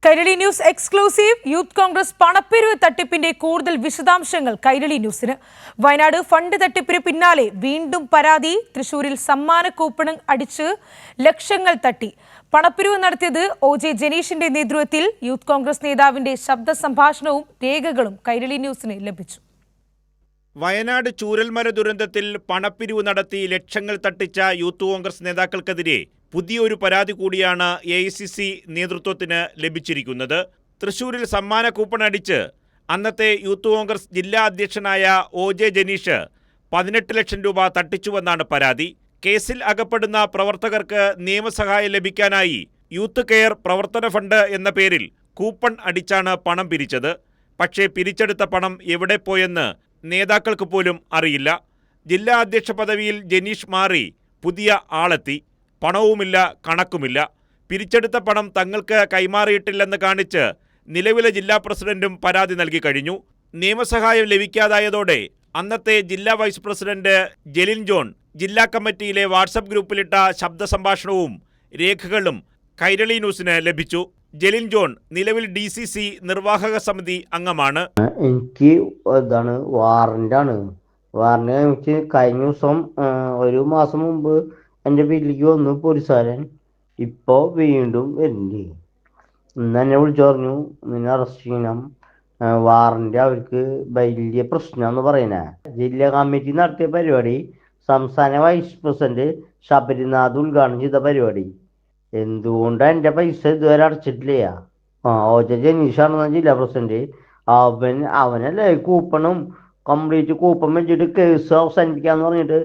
Kairali news exclusive Youth Congress പണപ്പിരിവ് തട്ടിപ്പിന്റെ കൂടുതൽ വിശദാംശങ്ങൾ കൈരളി ന്യൂസിന്. വയനാട് ഫണ്ട് തട്ടിപ്പിന് പിന്നാലെ വീണ്ടും പരാതി. തൃശൂരിൽ സമ്മാന കൂപ്പൺ അടിച്ച് ലക്ഷങ്ങൾ തട്ടി. പണപ്പിരിവ് നടത്തിയത് OJ ജനീഷിന്റെ നേതൃത്വത്തിൽ. യൂത്ത് കോൺഗ്രസ് നേതാവിന്റെ ശബ്ദ സംഭാഷണവും രേഖകളും കൈരളി ന്യൂസിന് ലഭിച്ചു. വയനാട് ചൂരൽമല ദുരന്തത്തിൽ പണപ്പിരിവ് നടത്തി ലക്ഷങ്ങൾ തട്ടിച്ച യൂത്ത് കോൺഗ്രസ് നേതാക്കൾക്കെതിരെ പുതിയൊരു പരാതി കൂടിയാണ് AICC നേതൃത്വത്തിന് ലഭിച്ചിരിക്കുന്നത്. തൃശൂരിൽ സമ്മാന കൂപ്പൺ അടിച്ച് അന്നത്തെ യൂത്ത് കോൺഗ്രസ് ജില്ലാ അധ്യക്ഷനായ OJ ജനീഷ് 18 ലക്ഷം രൂപ തട്ടിച്ചുവെന്നാണ് പരാതി. കേസിൽ അകപ്പെടുന്ന പ്രവർത്തകർക്ക് നിയമസഹായം ലഭിക്കാനായി യൂത്ത് കെയർ പ്രവർത്തന ഫണ്ട് എന്ന പേരിൽ കൂപ്പൺ അടിച്ചാണ് പണം പിരിച്ചത്. പക്ഷേ പിരിച്ചെടുത്ത പണം എവിടെ പോയെന്ന് നേതാക്കൾക്ക് പോലും അറിയില്ല. ജില്ലാ അധ്യക്ഷ പദവിയിൽ ജനീഷ് മാറി പുതിയ ആളെത്തി. പണവുമില്ല, കണക്കുമില്ല. പിരിച്ചെടുത്ത പണം തങ്ങൾക്ക് കൈമാറിയിട്ടില്ലെന്ന് കാണിച്ച് നിലവിലെ ജില്ലാ പ്രസിഡന്റും പരാതി നൽകി കഴിഞ്ഞു. നിയമസഹായം ലഭിക്കാതായതോടെ അന്നത്തെ ജില്ലാ വൈസ് പ്രസിഡന്റ് ജെലിൻ ജോൺ ജില്ലാ കമ്മിറ്റിയിലെ വാട്സപ്പ് ഗ്രൂപ്പിലിട്ട ശബ്ദ സംഭാഷണവും രേഖകളും കൈരളി ന്യൂസിന് ലഭിച്ചു. ജെലിൻ ജോൺ നിലവിൽ DCC നിർവാഹക സമിതി അംഗമാണ്. എനിക്ക് വാറന്റാണ്. എനിക്ക് കഴിഞ്ഞ ദിവസം ഒരു മാസം മുമ്പ് എൻ്റെ വീട്ടിലേക്ക് വന്നു പോലീസുകാരൻ. ഇപ്പോൾ വീണ്ടും വരുന്നുണ്ട്. ഇന്ന് എന്നെ വിളിച്ചു പറഞ്ഞു, നിന്നെ അറസ്റ്റ് ചെയ്യണം, വാറന്റ് അവർക്ക് വലിയ പ്രശ്നമെന്ന് പറയുന്നേ. ജില്ലാ കമ്മിറ്റി നടത്തിയ പരിപാടി സംസ്ഥാന വൈസ് പ്രസിഡന്റ് ശബരിനാഥ് ഉദ്ഘാടനം ചെയ്ത പരിപാടി. എന്തുകൊണ്ടാണ് എൻ്റെ പൈസ ഇതുവരെ അടച്ചിട്ടില്ല? OJ ജനീഷാണെന്ന ജില്ലാ പ്രസിഡന്റ്. അവനല്ലേ കൂപ്പണും കംപ്ലീറ്റ് കൂപ്പൺ വെച്ചിട്ട് കേസ് അവസാനിപ്പിക്കാന്ന് പറഞ്ഞിട്ട്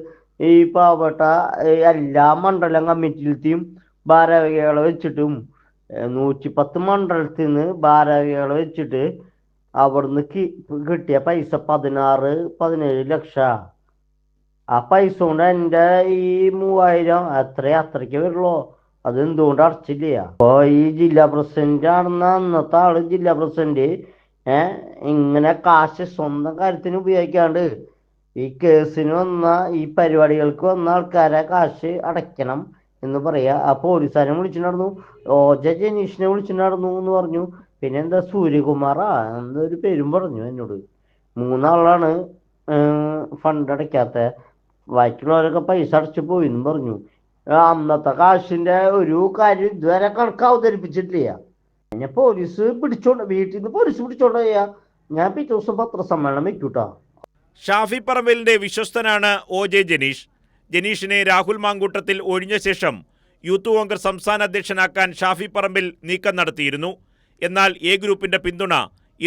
ഈ പാവപ്പെട്ട എല്ലാ മണ്ഡലം കമ്മിറ്റിയിലത്തെയും ഭാരവാഹികളെ വെച്ചിട്ടും 110 മണ്ഡലത്തിൽ നിന്ന് ഭാരവാഹികളെ വെച്ചിട്ട് അവിടുന്ന് കിട്ടിയ പൈസ 16-17 ലക്ഷം. ആ പൈസ കൊണ്ട് എൻ്റെ ഈ 3000 അത്രയ്ക്ക് വരുള്ളൂ. അതെന്തുകൊണ്ട് അടച്ചില്ല? അപ്പോൾ ഈ ജില്ലാ പ്രസിഡന്റ് ആണെന്ന അന്നത്തെ ആള് ജില്ലാ പ്രസിഡന്റ് ഇങ്ങനെ കാശ് സ്വന്തം കാര്യത്തിന് ഉപയോഗിക്കാണ്ട് ഈ കേസിന് വന്ന ഈ പരിപാടികൾക്ക് വന്ന ആൾക്കാരെ കാശ് അടയ്ക്കണം എന്ന് പറയാ. ആ പോലീസുകാരനെ വിളിച്ചിട്ടുണ്ടായിരുന്നു, OJ ജനീഷിനെ വിളിച്ചിട്ടുണ്ടായിരുന്നു എന്ന് പറഞ്ഞു. പിന്നെ എന്താ സൂര്യകുമാറാ എന്നൊരു പേരും പറഞ്ഞു എന്നോട്. 3 ആളാണ് ഫണ്ട് അടയ്ക്കാത്ത. ബാക്കിയുള്ളവരൊക്കെ പൈസ അടച്ചു പോയി എന്ന് പറഞ്ഞു. അന്നത്തെ കാശിന്റെ ഒരു കാര്യം ഇതുവരെ കണക്ക് അവതരിപ്പിച്ചിട്ടില്ല. എന്നെ പോലീസ് പിടിച്ചോണ്ട് വീട്ടിൽ നിന്ന് പോലീസ് പിടിച്ചോണ്ട് പോയാ ഞാൻ പിറ്റേ ദിവസം പത്രസമ്മേളനം വെക്കൂട്ടാ. ഷാഫി പറമ്പലിന്റെ വിശ്വസ്തനാണ് OJ ജനീഷ്. ജനീഷിനെ രാഹുൽ മാങ്കൂട്ടത്തിൽ ഒഴിഞ്ഞ ശേഷം യൂത്ത് കോൺഗ്രസ് സംസ്ഥാന അധ്യക്ഷനാക്കാൻ ഷാഫി പറമ്പിൽ നീക്കം നടത്തിയിരുന്നു. എന്നാൽ A ഗ്രൂപ്പിന്റെ പിന്തുണ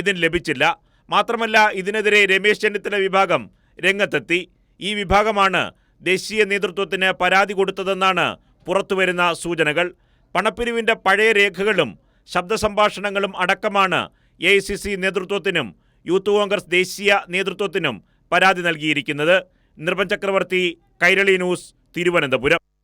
ഇതിന് ലഭിച്ചില്ല. മാത്രമല്ല, ഇതിനെതിരെ രമേശ് ചെന്നിത്തല വിഭാഗം രംഗത്തെത്തി. ഈ വിഭാഗമാണ് ദേശീയ നേതൃത്വത്തിന് പരാതി കൊടുത്തതെന്നാണ് പുറത്തുവരുന്ന സൂചനകൾ. പണപ്പിരിവിന്റെ പഴയ രേഖകളും ശബ്ദ സംഭാഷണങ്ങളും അടക്കമാണ് AICC നേതൃത്വത്തിനും യൂത്ത് കോൺഗ്രസ് ദേശീയ നേതൃത്വത്തിനും പരാതി നൽകിയിരിക്കുന്നത്. നിർഭൻ ചക്രവർത്തി, കൈരളി ന്യൂസ്, തിരുവനന്തപുരം.